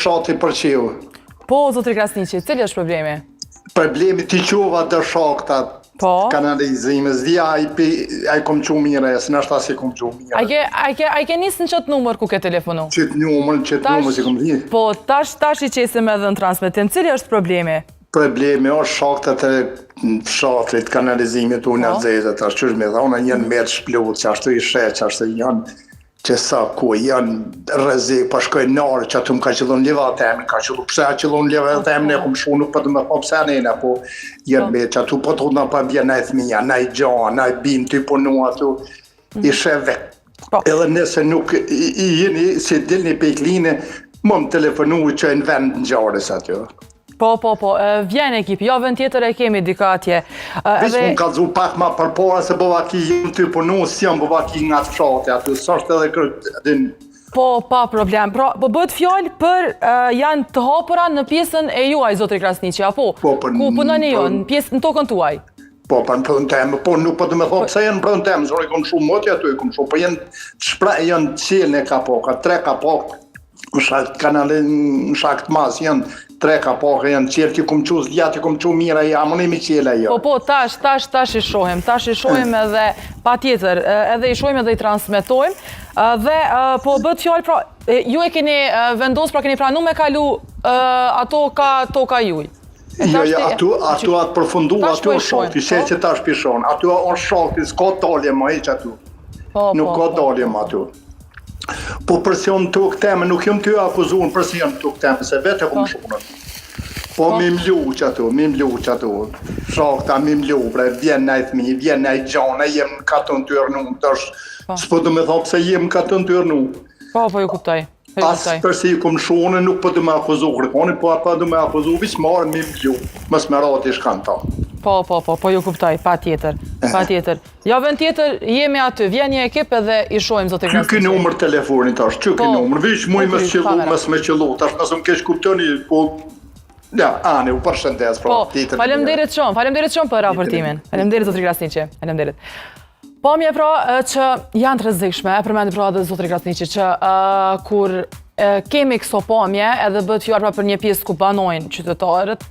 shati për qiu. Po, zotri Krasniqi, cili është problemi? Problemi t'i qova të shaktat kanalizimës, dhja i kom qu mire, së nështë as i kom qu mire. A ke njësë në qëtë numër ku ke telefonu? Qëtë numër si kom dhji. Po, tash i qesim edhe në transmitim, cili është problemi? Problemi është shaktat e fshatrit, kanalizimit unë atë zezët, është qështë me dhona njënë mërë shplot, që ashtu i shre, që ashtu janë që sa ku janë rrezik, pa shkoj narë që aty më ka qëllon liva të emin, ka qëllu pse a qëllon liva të emin, e kom shu nuk për të me po pse nene, po jenë me që aty po të hudna pa bje na e thmija, na i gjanë, na i bim të i punu aty, i sheve. Edhe nëse nuk i jeni, si dilni pe i kline, më më telefonu që e në vend në gjarës aty. Po, vjen ekip, javën tjetër e kemi dika atje. Visë më ka dzu pak ma përpora se bëva ki jëmë të punu, si jëmë bëva ki nga të fshate aty, së është edhe kërë... Po, pa problem. Pra, po bëhet fjallë për janë të hapura në pjesën e juaj, zotri Krasniqi, apo? Ku punon e ju, në tokën tuaj? Po, për në prëdhën temë, po nuk për të me thonë pëse jenë në prëdhën temë, zore i kom shumë moti aty, i kom shumë, po jenë cilën e kapok, tre kapok, në shakt mas, jenë 3 kapake janë qelë, ti kom qu zljat, ti kom qu mira, jamon e mi qela jo. Po, tash i shohim edhe pa tjetër, edhe i shohim edhe i transmitojmë, dhe po bët fjallë, pra, ju e keni vendosë, pra keni pranu me kalu ato ka juj. Jo, ato atë përfundu, ato është shokti, se që tash pishon, ato është shokti, s'ka dalje ma iq ato, nuk ka dalje ma ato. Po përsion të këteme, nuk jëmë të akuzuar përsion të këteme, se vete kom shunën. Po mi mlu që ato, shakta mi mlu, bre, vjen në i thmi, vjen në i gjana, jem në katën të rënu, s'po të me thonë pëse jem në katën të rënu. Po ju kuptoj. As përsi kom shunën, nuk po të me akuzuar, po të me akuzuar, visë marë mi mlu, mësë me rati shkanë ta. Po ju kuptoj, pa tjetër. Javën tjetër jemi aty, vjen një ekip edhe i shojmë zotë i Krasniqi. Ky numër telefonit tash, ky numër, vish muj me qëllu, tash nësëm kesh kuptoni, po... Ja, Ani, u përshëndes, pra, tjetër. Po, faleminderit shumë për raportimin. Faleminderit zotë i Krasniqi, faleminderit. Pamje pra që janë të rrezikshme, e përmendi pra dhe zotë i Krasniqi, që kur kemi këso pamje edhe bët fjarë pra për një pjesë ku banojnë qytetarët,